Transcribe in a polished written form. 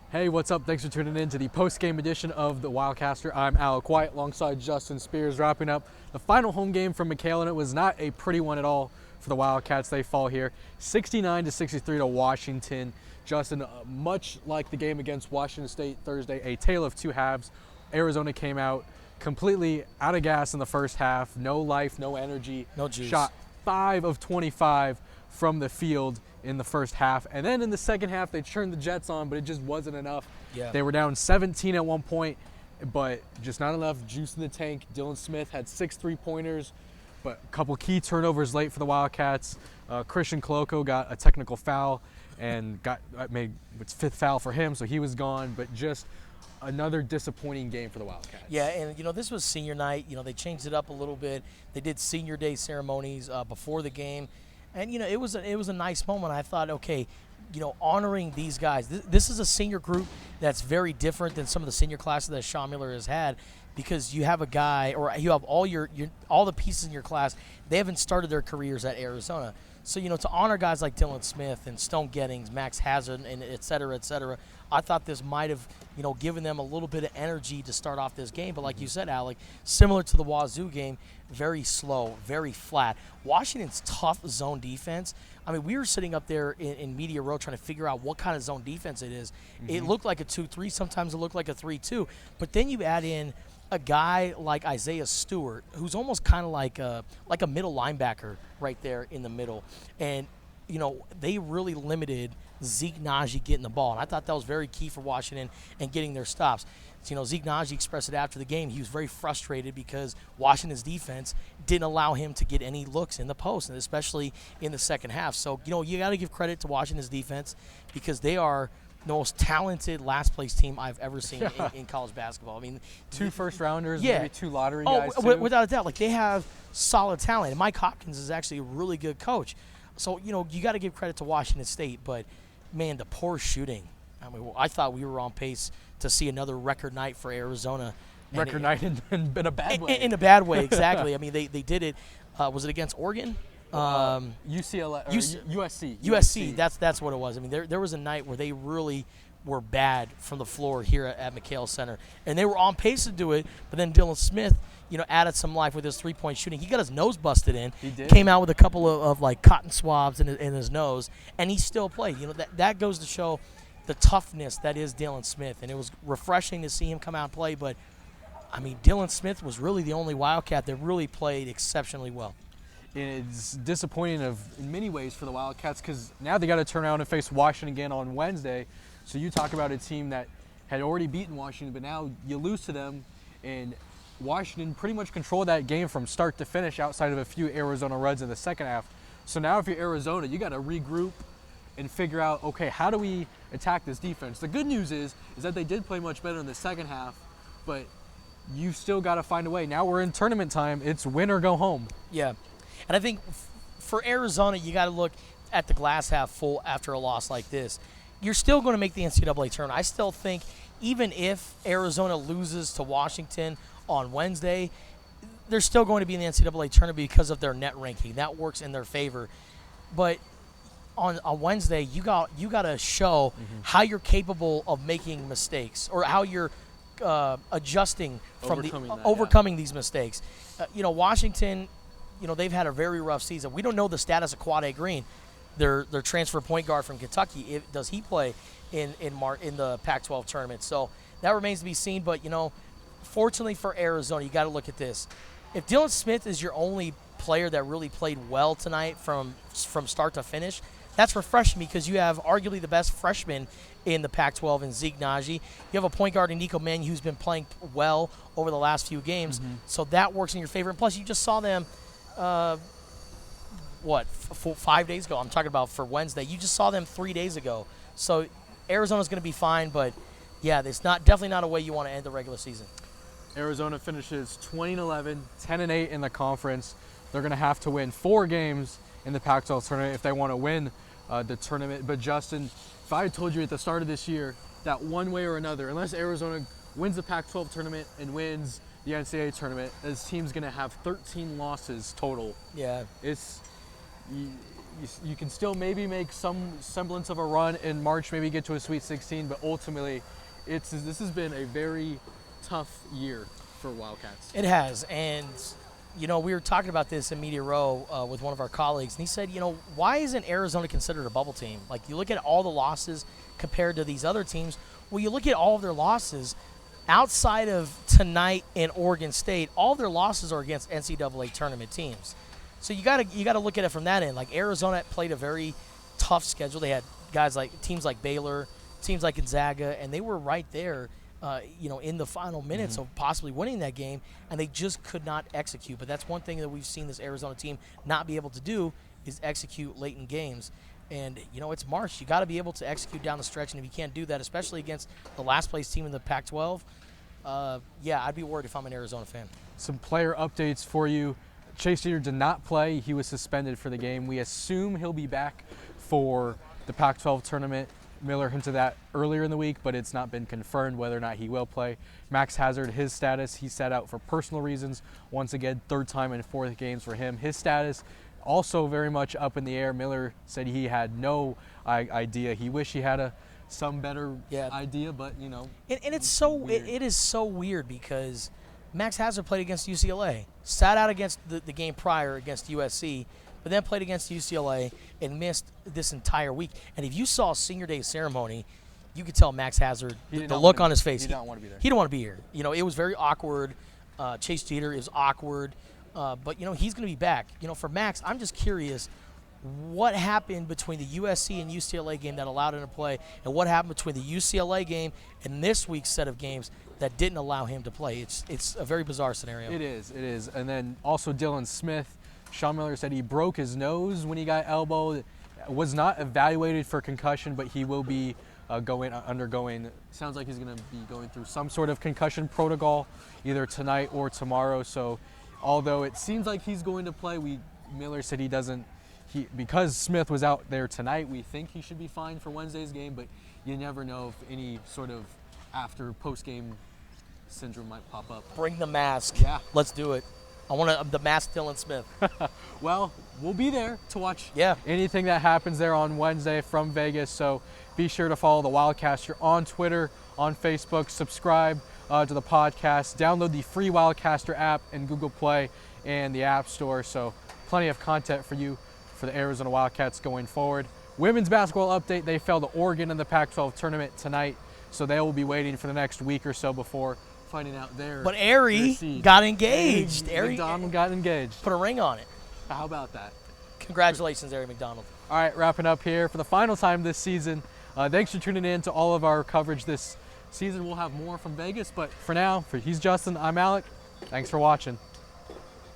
Hey, what's up? Thanks for tuning in to the post-game edition of the Wildcaster. I'm Alec White alongside Justin Spears, wrapping up the final home game from McKale, and it was not a pretty one at all for the Wildcats. They fall here 69-63 to Washington. Justin, much like the game against Washington State Thursday, a tale of two halves. Arizona came out completely out of gas in the first half, no life, no energy. No juice. Shot 5 of 25 from the field in the first half. And then in the second half, they turned the Jets on, but it just wasn't enough. Yeah. They were down 17 at one point, but just not enough juice in the tank. Dylan Smith had 6 3-pointers, but a couple key turnovers late for the Wildcats. Christian Coloco got a technical foul and made its 5th foul for him, so he was gone. But just another disappointing game for the Wildcats. Yeah, and this was senior night. They changed it up a little bit. They did senior day ceremonies before the game, and it was a nice moment. I thought, okay, honoring these guys. This is a senior group that's very different than some of the senior classes that Sean Miller has had, because you have a guy, or you have all the pieces in your class. They haven't started their careers at Arizona. So, to honor guys like Dylan Smith and Stone Gettings, Max Hazard, and et cetera, I thought this might have, given them a little bit of energy to start off this game. But like you said, Alec, similar to the Wazoo game, very slow, very flat. Washington's tough zone defense. I mean, we were sitting up there in Media Row trying to figure out what kind of zone defense it is. It looked like a 2-3. Sometimes it looked like a 3-2. But then you add in a guy like Isaiah Stewart, who's almost kind of like a middle linebacker right there in the middle. And, they really limited Zeke Nnaji getting the ball. And I thought that was very key for Washington and getting their stops. So, Zeke Nnaji expressed it after the game. He was very frustrated because Washington's defense didn't allow him to get any looks in the post, and especially in the second half. So, you got to give credit to Washington's defense, because they are the most talented last-place team I've ever seen in college basketball. I mean, 2 first-rounders, yeah. maybe 2 lottery guys, too. Without a doubt. Like, they have solid talent. And Mike Hopkins is actually a really good coach. So, you got to give credit to Washington State. But, man, the poor shooting. I mean, I thought we were on pace to see another record night for Arizona. Record night in a bad way. In a bad way, exactly. I mean, they did it. Was it against Oregon? UCLA, or USC. USC. That's what it was. I mean, there was a night where they really were bad from the floor here at McKale Center, and they were on pace to do it. But then Dylan Smith, added some life with his 3-point shooting. He got his nose busted in. He did. Came out with a couple of like cotton swabs in his nose, and he still played. That goes to show the toughness that is Dylan Smith, and it was refreshing to see him come out and play. But I mean, Dylan Smith was really the only Wildcat that really played exceptionally well. And it's disappointing in many ways for the Wildcats, because now they got to turn around and face Washington again on Wednesday. So you talk about a team that had already beaten Washington, but now you lose to them, and Washington pretty much controlled that game from start to finish outside of a few Arizona Reds in the second half. So now if you're Arizona, you got to regroup and figure out, okay, how do we attack this defense? The good news is that they did play much better in the second half, but you still got to find a way. Now we're in tournament time. It's win or go home. Yeah. And I think for Arizona, you got to look at the glass half full after a loss like this. You're still going to make the NCAA tournament. I still think even if Arizona loses to Washington on Wednesday, they're still going to be in the NCAA tournament because of their net ranking. That works in their favor. But on Wednesday, you got to show how you're capable of making mistakes, or how you're adjusting from overcoming these mistakes. Washington, they've had a very rough season. We don't know the status of Quade Green, their transfer point guard from Kentucky. Does he play in the Pac-12 tournament? So that remains to be seen. But fortunately for Arizona, you got to look at this. If Dylan Smith is your only player that really played well tonight from start to finish, that's refreshing, because you have arguably the best freshman in the Pac-12 in Zeke Nnaji. You have a point guard in Nico Mannion who's been playing well over the last few games. So that works in your favor. And plus, you just saw them, 5 days ago? I'm talking about for Wednesday. You just saw them 3 days ago. So Arizona's going to be fine, but yeah, it's definitely not a way you want to end the regular season. Arizona finishes 20-11, 10-8 in the conference. They're going to have to win 4 games in the Pac-12 tournament if they want to win the tournament. But Justin, if I had told you at the start of this year that one way or another, unless Arizona wins the Pac-12 tournament and wins the NCAA tournament, this team's going to have 13 losses total. Yeah. you can still maybe make some semblance of a run in March, maybe get to a Sweet 16, but ultimately, this has been a very tough year for Wildcats. It has, and we were talking about this in Media Row with one of our colleagues, and he said, why isn't Arizona considered a bubble team? Like, you look at all the losses compared to these other teams. Well, you look at all of their losses outside of tonight in Oregon State. All of their losses are against NCAA tournament teams. So you gotta look at it from that end. Like, Arizona played a very tough schedule. They had teams like Baylor, teams like Gonzaga, and they were right there. In the final minutes of possibly winning that game, and they just could not execute. But that's one thing that we've seen this Arizona team not be able to do is execute late in games. And, it's March. You got to be able to execute down the stretch, and if you can't do that, especially against the last-place team in the Pac-12, I'd be worried if I'm an Arizona fan. Some player updates for you. Chase Jeter did not play. He was suspended for the game. We assume he'll be back for the Pac-12 tournament. Miller hinted that earlier in the week, but it's not been confirmed whether or not he will play. Max Hazard, his status, he sat out for personal reasons. Once again, third time in fourth games for him. His status also very much up in the air. Miller said he had no idea. He wished he had some better idea, but And it's it is so weird because Max Hazard played against UCLA, sat out against the game prior against USC, but then played against UCLA and missed this entire week. And if you saw Senior Day ceremony, you could tell Max Hazard, the look on his face. He didn't want to be there. He didn't want to be here. It was very awkward. Chase Jeter is awkward. But, he's going to be back. For Max, I'm just curious what happened between the USC and UCLA game that allowed him to play, and what happened between the UCLA game and this week's set of games that didn't allow him to play. It's a very bizarre scenario. It is. And then also Dylan Smith. Sean Miller said he broke his nose when he got elbowed. Was not evaluated for concussion, but he will be undergoing. Sounds like he's going to be going through some sort of concussion protocol either tonight or tomorrow. So, although it seems like he's going to play, Miller said he doesn't. Because Smith was out there tonight, we think he should be fine for Wednesday's game. But you never know if any sort of post-game syndrome might pop up. Bring the mask. Yeah, let's do it. I want the masked Dylan Smith. Well, we'll be there to watch anything that happens there on Wednesday from Vegas. So be sure to follow the Wildcaster on Twitter, on Facebook. Subscribe to the podcast. Download the free Wildcaster app in Google Play and the App Store. So plenty of content for you for the Arizona Wildcats going forward. Women's basketball update. They fell to Oregon in the Pac-12 tournament tonight. So they will be waiting for the next week or so before finding out But Aerie got engaged. Aerie McDonald got engaged. Put a ring on it. How about that? Congratulations, Aerie McDonald. All right, wrapping up here for the final time this season. Thanks for tuning in to all of our coverage this season. We'll have more from Vegas, but for now, he's Justin, I'm Alec. Thanks for watching.